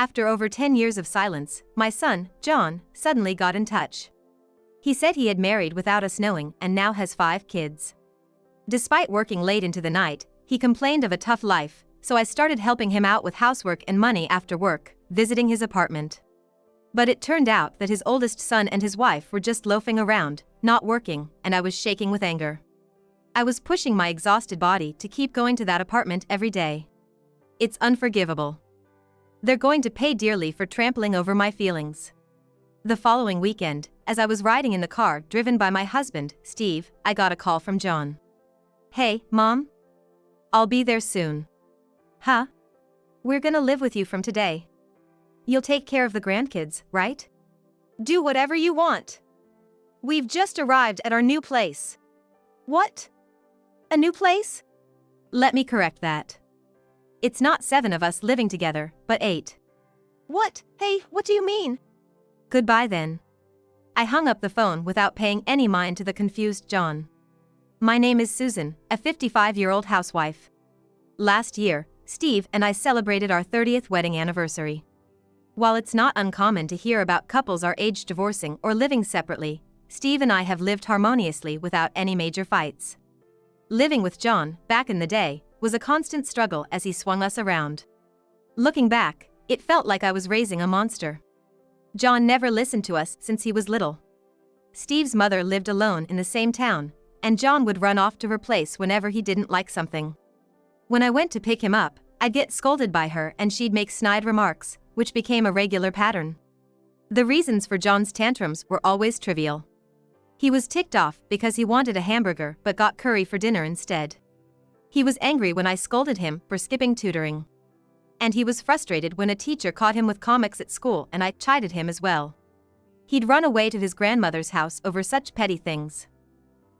After over 10 years of silence, my son, John, suddenly got in touch. He said he had married without us knowing and now has 5 kids. Despite working late into the night, he complained of a tough life, so I started helping him out with housework and money after work, visiting his apartment. But it turned out that his oldest son and his wife were just loafing around, not working, and I was shaking with anger. I was pushing my exhausted body to keep going to that apartment every day. It's unforgivable. They're going to pay dearly for trampling over my feelings. The following weekend, as I was riding in the car driven by my husband, Steve, I got a call from John. "Hey, Mom? I'll be there soon." "Huh? We're gonna live with you from today. You'll take care of the grandkids, right? Do whatever you want. We've just arrived at our new place." "What? A new place?" "Let me correct that. It's not 7 of us living together, but 8. "What? Hey, what do you mean?" "Goodbye then." I hung up the phone without paying any mind to the confused John. My name is Susan, a 55-year-old housewife. Last year, Steve and I celebrated our 30th wedding anniversary. While it's not uncommon to hear about couples our age divorcing or living separately, Steve and I have lived harmoniously without any major fights. Living with John, back in the day, was a constant struggle as he swung us around. Looking back, it felt like I was raising a monster. John never listened to us since he was little. Steve's mother lived alone in the same town, and John would run off to her place whenever he didn't like something. When I went to pick him up, I'd get scolded by her and she'd make snide remarks, which became a regular pattern. The reasons for John's tantrums were always trivial. He was ticked off because he wanted a hamburger but got curry for dinner instead. He was angry when I scolded him for skipping tutoring. And he was frustrated when a teacher caught him with comics at school and I chided him as well. He'd run away to his grandmother's house over such petty things.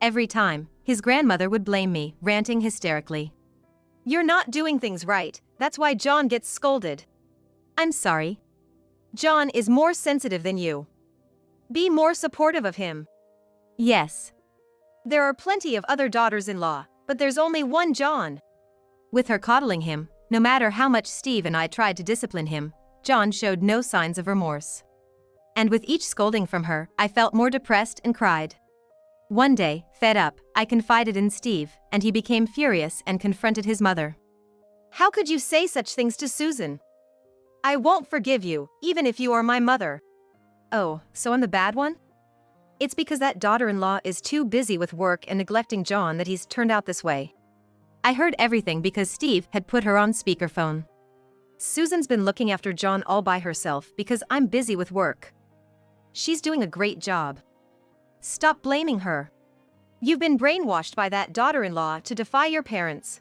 Every time, his grandmother would blame me, ranting hysterically. "You're not doing things right, that's why John gets scolded." "I'm sorry. John is more sensitive than you. Be more supportive of him." "Yes. There are plenty of other daughters-in-law, but there's only one John." With her coddling him, no matter how much Steve and I tried to discipline him, John showed no signs of remorse. And with each scolding from her, I felt more depressed and cried. One day, fed up, I confided in Steve, and he became furious and confronted his mother. "How could you say such things to Susan? I won't forgive you, even if you are my mother." "Oh, so I'm the bad one? It's because that daughter-in-law is too busy with work and neglecting John that he's turned out this way." I heard everything because Steve had put her on speakerphone. "Susan's been looking after John all by herself because I'm busy with work. She's doing a great job. Stop blaming her. You've been brainwashed by that daughter-in-law to defy your parents."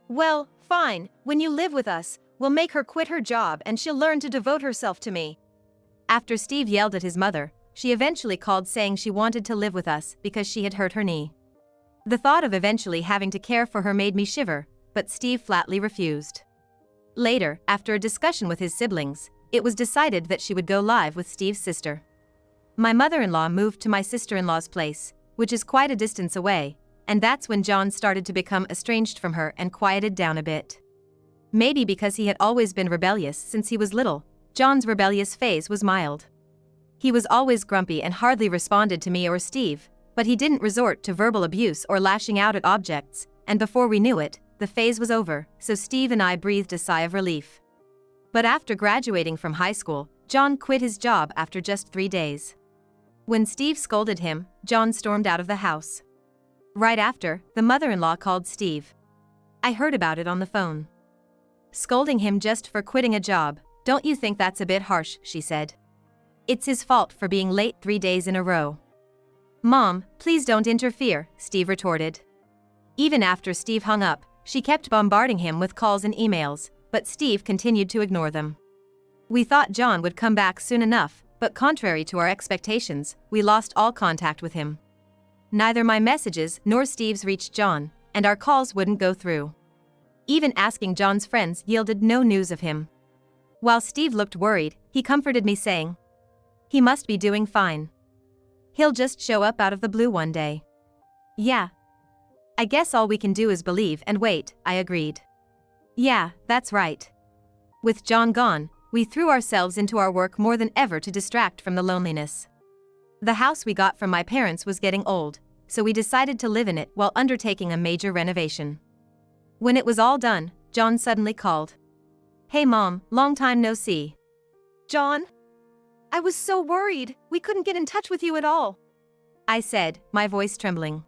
"Well, fine, when you live with us, we'll make her quit her job and she'll learn to devote herself to me." After Steve yelled at his mother, she eventually called saying she wanted to live with us because she had hurt her knee. The thought of eventually having to care for her made me shiver, but Steve flatly refused. Later, after a discussion with his siblings, it was decided that she would go live with Steve's sister. My mother-in-law moved to my sister-in-law's place, which is quite a distance away, and that's when John started to become estranged from her and quieted down a bit. Maybe because he had always been rebellious since he was little, John's rebellious phase was mild. He was always grumpy and hardly responded to me or Steve, but he didn't resort to verbal abuse or lashing out at objects, and before we knew it, the phase was over, so Steve and I breathed a sigh of relief. But after graduating from high school, John quit his job after just 3 days. When Steve scolded him, John stormed out of the house. Right after, the mother-in-law called Steve. I heard about it on the phone. "Scolding him just for quitting a job, don't you think that's a bit harsh?" she said. "It's his fault for being late 3 days in a row." "Mom, please don't interfere," Steve retorted. Even after Steve hung up, she kept bombarding him with calls and emails, but Steve continued to ignore them. We thought John would come back soon enough, but contrary to our expectations, we lost all contact with him. Neither my messages nor Steve's reached John, and our calls wouldn't go through. Even asking John's friends yielded no news of him. While Steve looked worried, he comforted me saying, "He must be doing fine. He'll just show up out of the blue one day." "Yeah. I guess all we can do is believe and wait," I agreed. "Yeah, that's right." With John gone, we threw ourselves into our work more than ever to distract from the loneliness. The house we got from my parents was getting old, so we decided to live in it while undertaking a major renovation. When it was all done, John suddenly called. "Hey Mom, long time no see." John? I was so worried, we couldn't get in touch with you at all. I said, my voice trembling.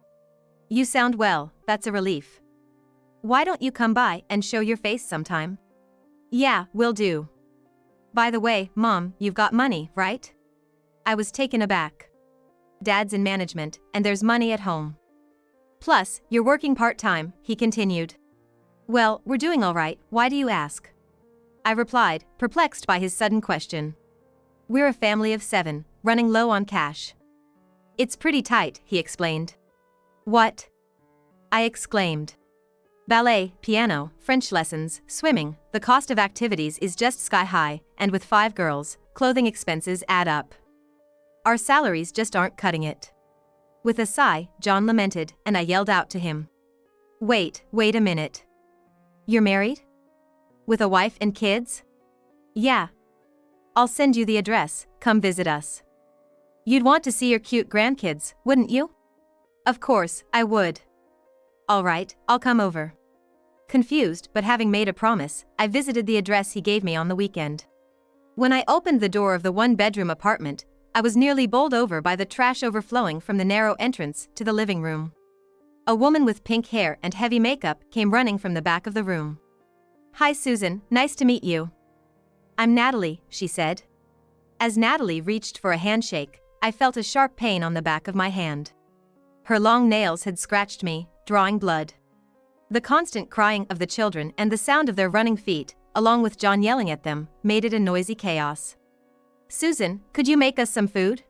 "You sound well, that's a relief. Why don't you come by and show your face sometime?" "Yeah, will do. By the way, Mom, you've got money, right?" I was taken aback. "Dad's in management, and there's money at home. Plus, you're working part-time," he continued. "Well, we're doing all right, why do you ask?" I replied, perplexed by his sudden question. "We're a family of 7, running low on cash." "It's pretty tight," he explained. "What?" I exclaimed. "Ballet, piano, French lessons, swimming, the cost of activities is just sky high, and with 5 girls, clothing expenses add up. Our salaries just aren't cutting it." With a sigh, John lamented, and I yelled out to him. Wait a minute. You're married? With a wife and kids?" "Yeah. I'll send you the address, come visit us. You'd want to see your cute grandkids, wouldn't you?" "Of course, I would." "All right, I'll come over." Confused but having made a promise, I visited the address he gave me on the weekend. When I opened the door of the 1-bedroom apartment, I was nearly bowled over by the trash overflowing from the narrow entrance to the living room. A woman with pink hair and heavy makeup came running from the back of the room. "Hi Susan, nice to meet you." "I'm Natalie," she said. As Natalie reached for a handshake, I felt a sharp pain on the back of my hand. Her long nails had scratched me, drawing blood. The constant crying of the children and the sound of their running feet, along with John yelling at them, made it a noisy chaos. "Susan, could you make us some food?"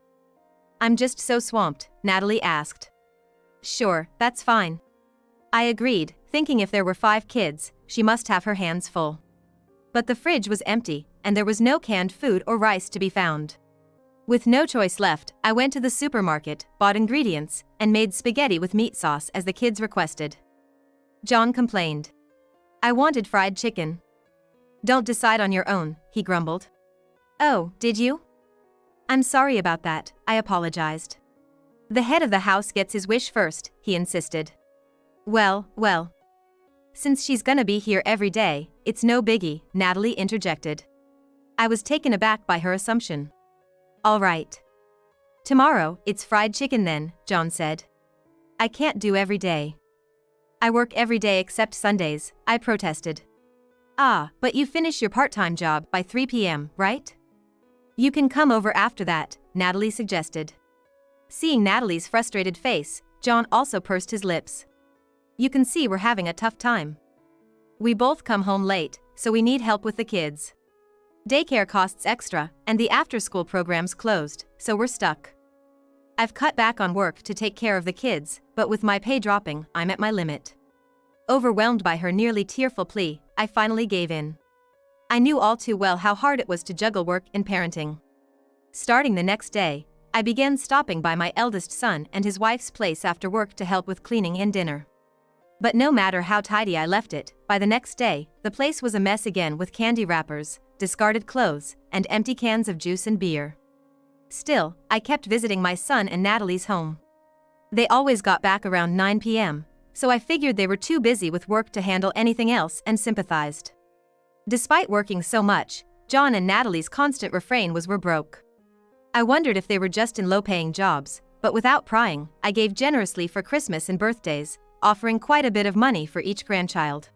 "I'm just so swamped," Natalie asked. "Sure, that's fine." I agreed, thinking if there were 5 kids, she must have her hands full. But the fridge was empty, and there was no canned food or rice to be found. With no choice left, I went to the supermarket, bought ingredients, and made spaghetti with meat sauce as the kids requested. John complained. "I wanted fried chicken." "Don't decide on your own," he grumbled. "Oh, did you?" "I'm sorry about that," I apologized. "The head of the house gets his wish first," he insisted. Well. Since she's gonna be here every day, it's no biggie," Natalie interjected. I was taken aback by her assumption. "All right. Tomorrow, it's fried chicken then," John said. "I can't do every day." "I work every day except Sundays," I protested. "Ah, but you finish your part-time job by 3 p.m., right?" "You can come over after that," Natalie suggested. Seeing Natalie's frustrated face, John also pursed his lips. "You can see we're having a tough time. We both come home late, so we need help with the kids. Daycare costs extra, and the after-school program's closed, so we're stuck. I've cut back on work to take care of the kids, but with my pay dropping, I'm at my limit." Overwhelmed by her nearly tearful plea, I finally gave in. I knew all too well how hard it was to juggle work and parenting. Starting the next day, I began stopping by my eldest son and his wife's place after work to help with cleaning and dinner. But no matter how tidy I left it, by the next day, the place was a mess again with candy wrappers, discarded clothes, and empty cans of juice and beer. Still, I kept visiting my son and Natalie's home. They always got back around 9 p.m., so I figured they were too busy with work to handle anything else and sympathized. Despite working so much, John and Natalie's constant refrain was "we're broke." I wondered if they were just in low-paying jobs, but without prying, I gave generously for Christmas and birthdays, offering quite a bit of money for each grandchild.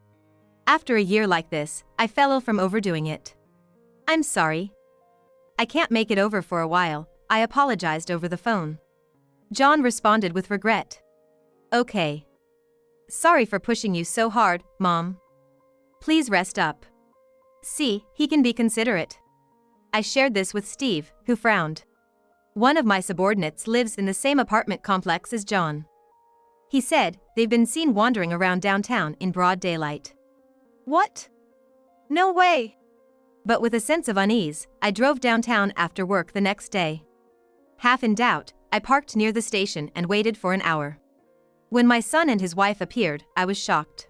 After a year like this, I fell ill from overdoing it. "I'm sorry. I can't make it over for a while," I apologized over the phone. John responded with regret. "Okay. Sorry for pushing you so hard, Mom. Please rest up." See, he can be considerate. I shared this with Steve, who frowned. One of my subordinates lives in the same apartment complex as John. He said they've been seen wandering around downtown in broad daylight. "What? No way." But with a sense of unease, I drove downtown after work the next day. Half in doubt, I parked near the station and waited for an hour. When my son and his wife appeared, I was shocked.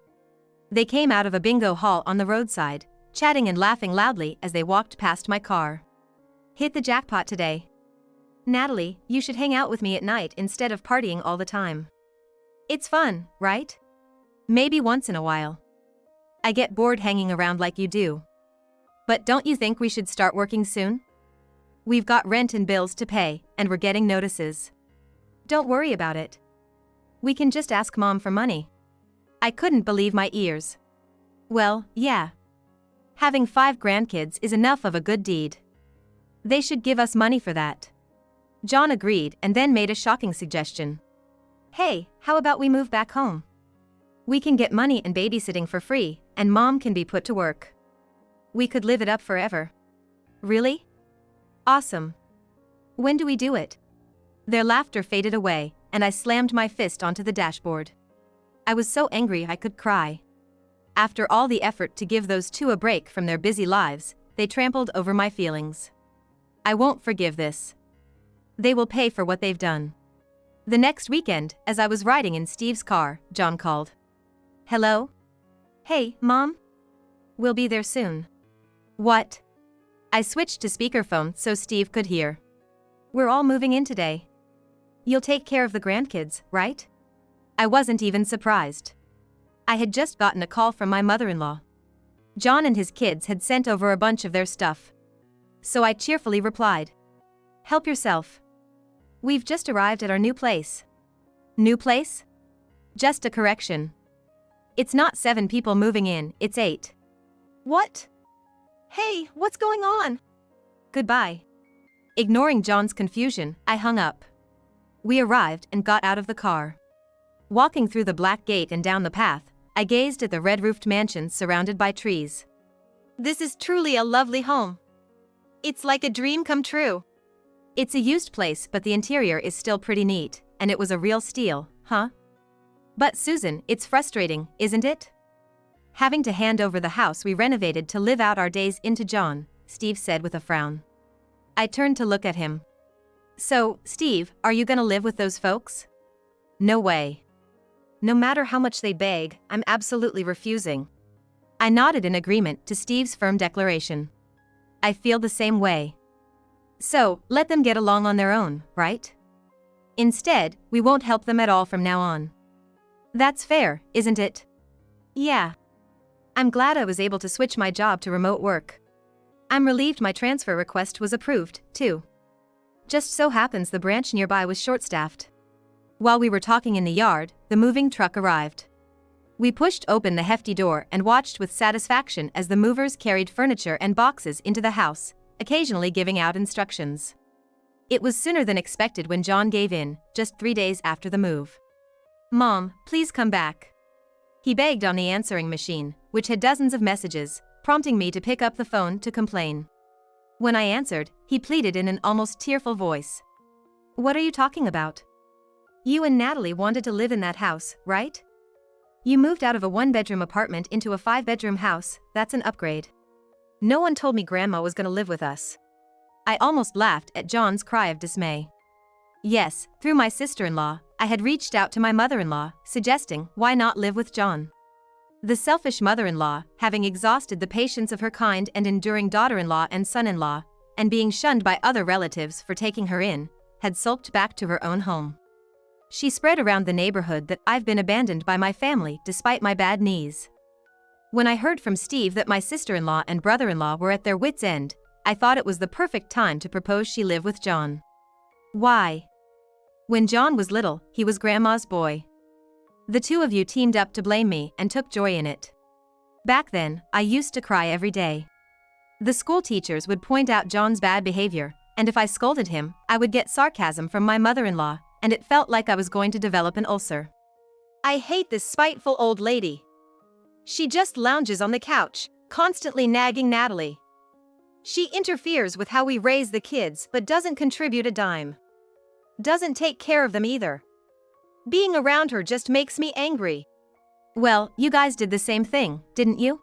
They came out of a bingo hall on the roadside, chatting and laughing loudly as they walked past my car. Hit the jackpot today. Natalie, you should hang out with me at night instead of partying all the time. It's fun, right? Maybe once in a while. I get bored hanging around like you do. But don't you think we should start working soon? We've got rent and bills to pay, and we're getting notices. Don't worry about it. We can just ask Mom for money. I couldn't believe my ears. Well, yeah. Having 5 grandkids is enough of a good deed. They should give us money for that. John agreed and then made a shocking suggestion. Hey, how about we move back home? We can get money and babysitting for free, and Mom can be put to work. We could live it up forever. Really? Awesome. When do we do it? Their laughter faded away, and I slammed my fist onto the dashboard. I was so angry I could cry. After all the effort to give those two a break from their busy lives, they trampled over my feelings. I won't forgive this. They will pay for what they've done. The next weekend, as I was riding in Steve's car, John called. Hello? Hey, Mom? We'll be there soon. What? I switched to speakerphone so Steve could hear. We're all moving in today. You'll take care of the grandkids, right? I wasn't even surprised. I had just gotten a call from my mother-in-law. John and his kids had sent over a bunch of their stuff. So I cheerfully replied. Help yourself. We've just arrived at our new place. New place? Just a correction. It's not 7 people moving in, it's 8. What? Hey, what's going on? Goodbye. Ignoring John's confusion, I hung up. We arrived and got out of the car. Walking through the black gate and down the path, I gazed at the red-roofed mansion surrounded by trees. This is truly a lovely home. It's like a dream come true. It's a used place, but the interior is still pretty neat, and it was a real steal, huh? But Susan, it's frustrating, isn't it? Having to hand over the house we renovated to live out our days into John, Steve said with a frown. I turned to look at him. So, Steve, are you gonna live with those folks? No way. No matter how much they beg, I'm absolutely refusing. I nodded in agreement to Steve's firm declaration. I feel the same way. So, let them get along on their own, right? Instead, we won't help them at all from now on. That's fair, isn't it? Yeah. I'm glad I was able to switch my job to remote work. I'm relieved my transfer request was approved, too. Just so happens the branch nearby was short-staffed. While we were talking in the yard, the moving truck arrived. We pushed open the hefty door and watched with satisfaction as the movers carried furniture and boxes into the house, occasionally giving out instructions. It was sooner than expected when John gave in, just 3 days after the move. Mom, please come back. He begged on the answering machine, which had dozens of messages, prompting me to pick up the phone to complain. When I answered, he pleaded in an almost tearful voice. What are you talking about? You and Natalie wanted to live in that house, right? You moved out of a 1-bedroom apartment into a 5-bedroom house, that's an upgrade. No one told me Grandma was gonna live with us. I almost laughed at John's cry of dismay. Yes, through my sister-in-law, I had reached out to my mother-in-law, suggesting why not live with John. The selfish mother-in-law, having exhausted the patience of her kind and enduring daughter-in-law and son-in-law, and being shunned by other relatives for taking her in, had sulked back to her own home. She spread around the neighborhood that I've been abandoned by my family despite my bad knees. When I heard from Steve that my sister-in-law and brother-in-law were at their wits' end, I thought it was the perfect time to propose she live with John. Why? When John was little, he was Grandma's boy. The two of you teamed up to blame me and took joy in it. Back then, I used to cry every day. The school teachers would point out John's bad behavior, and if I scolded him, I would get sarcasm from my mother-in-law, and it felt like I was going to develop an ulcer. I hate this spiteful old lady. She just lounges on the couch, constantly nagging Natalie. She interferes with how we raise the kids but doesn't contribute a dime. Doesn't take care of them either. Being around her just makes me angry. Well, you guys did the same thing, didn't you?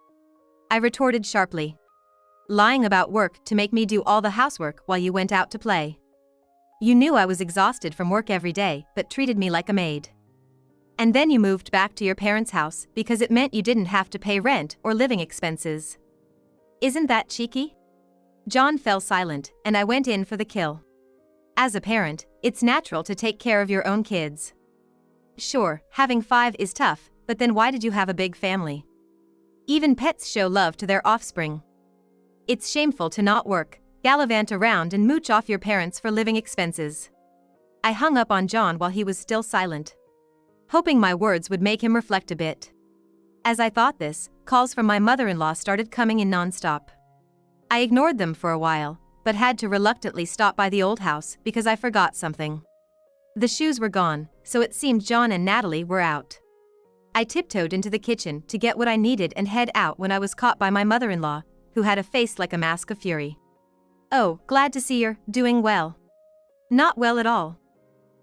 I retorted sharply. Lying about work to make me do all the housework while you went out to play. You knew I was exhausted from work every day, but treated me like a maid. And then you moved back to your parents' house because it meant you didn't have to pay rent or living expenses. Isn't that cheeky? John fell silent, and I went in for the kill. As a parent, it's natural to take care of your own kids. Sure, having 5 is tough, but then why did you have a big family? Even pets show love to their offspring. It's shameful to not work, gallivant around and mooch off your parents for living expenses. I hung up on John while he was still silent, hoping my words would make him reflect a bit. As I thought this, calls from my mother-in-law started coming in non-stop. I ignored them for a while, but had to reluctantly stop by the old house because I forgot something. The shoes were gone, so it seemed John and Natalie were out. I tiptoed into the kitchen to get what I needed and head out when I was caught by my mother-in-law, who had a face like a mask of fury. "Oh, glad to see you're doing well." "Not well at all."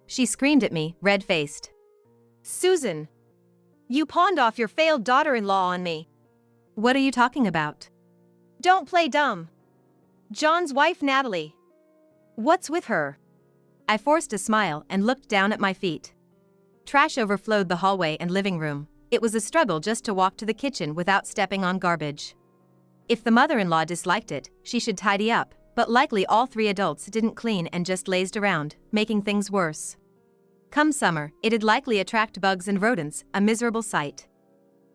She screamed at me, red-faced. "Susan! You pawned off your failed daughter-in-law on me." "What are you talking about?" "Don't play dumb. John's wife Natalie. What's with her?" I forced a smile and looked down at my feet. Trash overflowed the hallway and living room. It was a struggle just to walk to the kitchen without stepping on garbage. If the mother-in-law disliked it, she should tidy up, but likely all 3 adults didn't clean and just lazed around, making things worse. Come summer, it'd likely attract bugs and rodents, a miserable sight.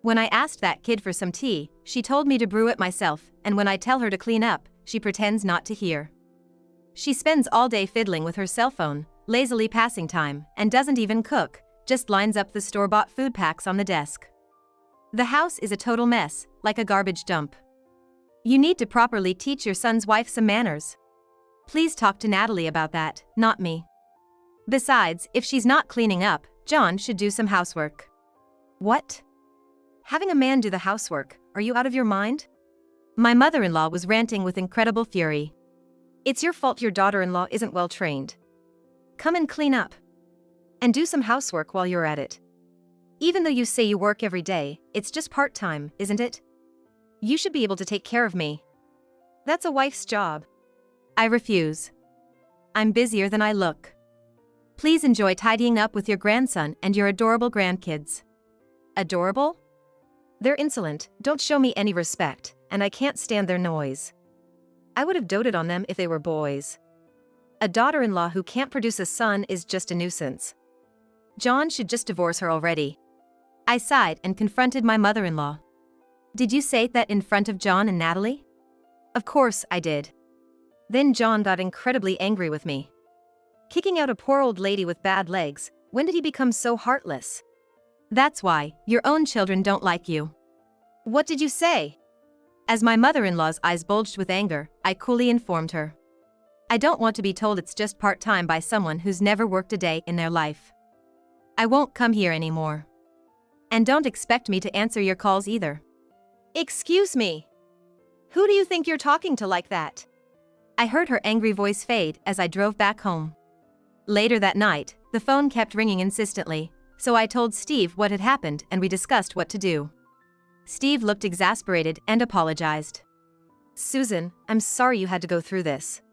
When I asked that kid for some tea, she told me to brew it myself, and when I tell her to clean up, she pretends not to hear. She spends all day fiddling with her cell phone, lazily passing time, and doesn't even cook, just lines up the store-bought food packs on the desk. The house is a total mess, like a garbage dump. You need to properly teach your son's wife some manners. Please talk to Natalie about that, not me. Besides, if she's not cleaning up, John should do some housework." "What? Having a man do the housework, are you out of your mind?" My mother-in-law was ranting with incredible fury. "It's your fault your daughter-in-law isn't well trained. Come and clean up. And do some housework while you're at it. Even though you say you work every day, it's just part-time, isn't it? You should be able to take care of me. That's a wife's job." I refuse. I'm busier than I look. Please enjoy tidying up with your grandson and your adorable grandkids. Adorable? They're insolent, don't show me any respect, and I can't stand their noise. I would have doted on them if they were boys. A daughter-in-law who can't produce a son is just a nuisance. John should just divorce her already. I sighed and confronted my mother-in-law. "Did you say that in front of John and Natalie?" Of course I did. Then John got incredibly angry with me. Kicking out a poor old lady with bad legs, when did he become so heartless? That's why, your own children don't like you. What did you say? As my mother-in-law's eyes bulged with anger, I coolly informed her. I don't want to be told it's just part-time by someone who's never worked a day in their life. I won't come here anymore. And don't expect me to answer your calls either. Excuse me. Who do you think you're talking to like that? I heard her angry voice fade as I drove back home. Later that night, the phone kept ringing insistently, so I told Steve what had happened and we discussed what to do. Steve looked exasperated and apologized. Susan, I'm sorry you had to go through this.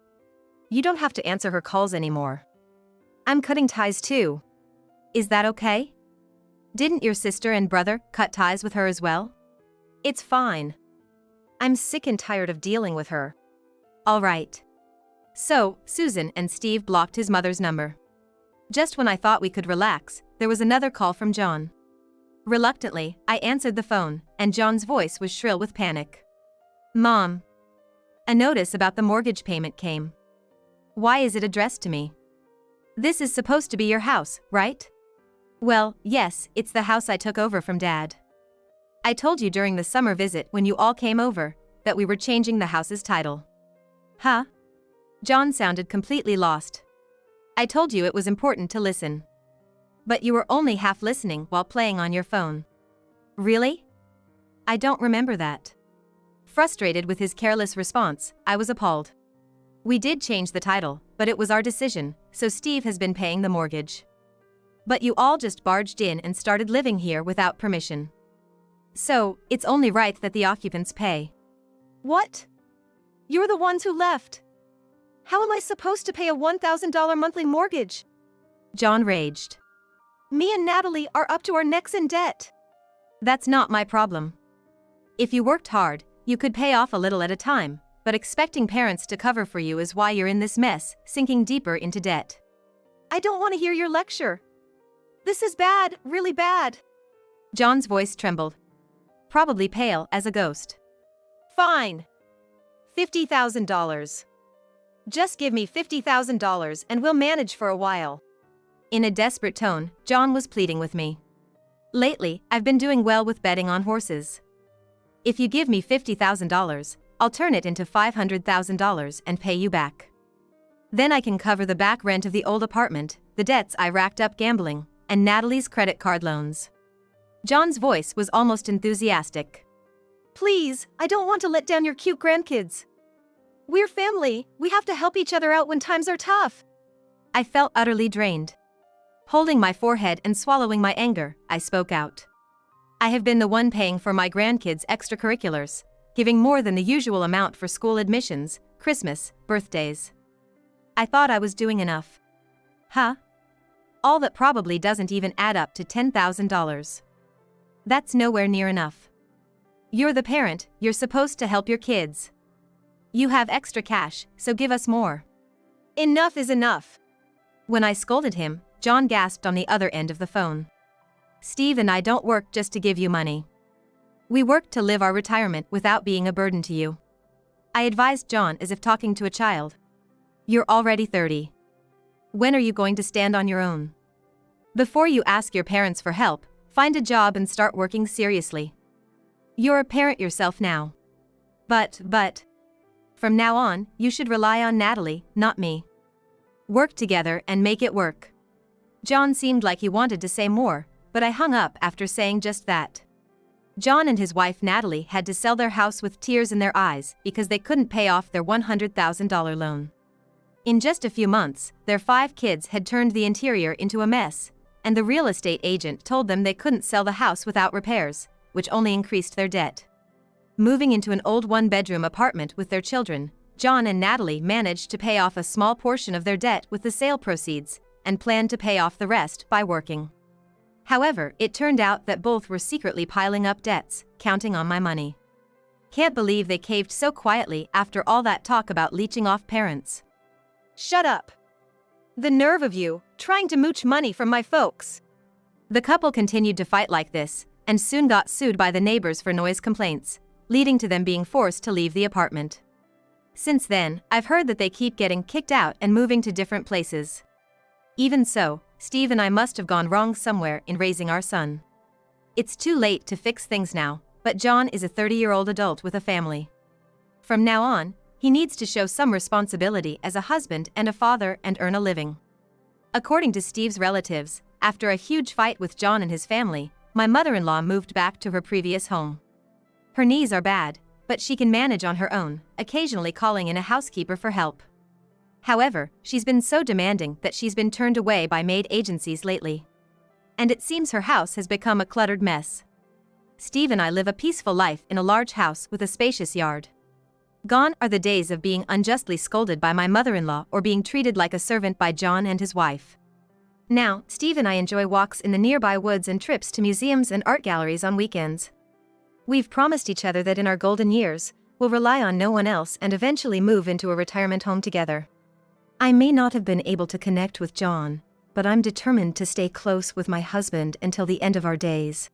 You don't have to answer her calls anymore. I'm cutting ties too. Is that okay? Didn't your sister and brother cut ties with her as well? It's fine. I'm sick and tired of dealing with her. All right. So, Susan and Steve blocked his mother's number. Just when I thought we could relax, there was another call from John. Reluctantly, I answered the phone, and John's voice was shrill with panic. Mom. A notice about the mortgage payment came. Why is it addressed to me? This is supposed to be your house, right? Well, yes, it's the house I took over from Dad. I told you during the summer visit when you all came over, that we were changing the house's title. Huh? John sounded completely lost. I told you it was important to listen. But you were only half listening while playing on your phone. Really? I don't remember that. Frustrated with his careless response, I was appalled. We did change the title, but it was our decision, so Steve has been paying the mortgage. But you all just barged in and started living here without permission. So, it's only right that the occupants pay. What? You're the ones who left. How am I supposed to pay a $1,000 monthly mortgage? John raged. Me and Natalie are up to our necks in debt. That's not my problem. If you worked hard, You could pay off a little at a time, but expecting parents to cover for you is why you're in this mess, sinking deeper into debt. I don't want to hear your lecture. This is bad, really bad. John's voice trembled. Probably pale as a ghost. Fine. $50,000. Just give me $50,000 and we'll manage for a while. In a desperate tone, John was pleading with me. Lately, I've been doing well with betting on horses. If you give me $50,000, I'll turn it into $500,000 and pay you back. Then I can cover the back rent of the old apartment, the debts I racked up gambling, and Natalie's credit card loans. John's voice was almost enthusiastic. Please, I don't want to let down your cute grandkids. We're family, we have to help each other out when times are tough. I felt utterly drained. Holding my forehead and swallowing my anger, I spoke out. I have been the one paying for my grandkids' extracurriculars, giving more than the usual amount for school admissions, Christmas, birthdays. I thought I was doing enough. Huh? All that probably doesn't even add up to $10,000. That's nowhere near enough. You're the parent, you're supposed to help your kids. You have extra cash, so give us more. Enough is enough. When I scolded him, John gasped on the other end of the phone. Steve and I don't work just to give you money. We work to live our retirement without being a burden to you. I advised John as if talking to a child. You're already 30. When are you going to stand on your own? Before you ask your parents for help, find a job and start working seriously. You're a parent yourself now. But, from now on, you should rely on Natalie, not me. Work together and make it work. John seemed like he wanted to say more, but I hung up after saying just that. John and his wife Natalie had to sell their house with tears in their eyes because they couldn't pay off their $100,000 loan. In just a few months, their 5 kids had turned the interior into a mess, and the real estate agent told them they couldn't sell the house without repairs, which only increased their debt. Moving into an old one-bedroom apartment with their children, John and Natalie managed to pay off a small portion of their debt with the sale proceeds, and planned to pay off the rest by working. However, it turned out that both were secretly piling up debts, counting on my money. Can't believe they caved so quietly after all that talk about leeching off parents. Shut up. The nerve of you, trying to mooch money from my folks. The couple continued to fight like this, and soon got sued by the neighbors for noise complaints, leading to them being forced to leave the apartment. Since then, I've heard that they keep getting kicked out and moving to different places. Even so, Steve and I must have gone wrong somewhere in raising our son. It's too late to fix things now, but John is a 30-year-old adult with a family. From now on, he needs to show some responsibility as a husband and a father and earn a living. According to Steve's relatives, after a huge fight with John and his family, my mother-in-law moved back to her previous home. Her knees are bad, but she can manage on her own, occasionally calling in a housekeeper for help. However, she's been so demanding that she's been turned away by maid agencies lately. And it seems her house has become a cluttered mess. Steve and I live a peaceful life in a large house with a spacious yard. Gone are the days of being unjustly scolded by my mother-in-law or being treated like a servant by John and his wife. Now, Steve and I enjoy walks in the nearby woods and trips to museums and art galleries on weekends. We've promised each other that in our golden years, we'll rely on no one else and eventually move into a retirement home together. I may not have been able to connect with John, but I'm determined to stay close with my husband until the end of our days.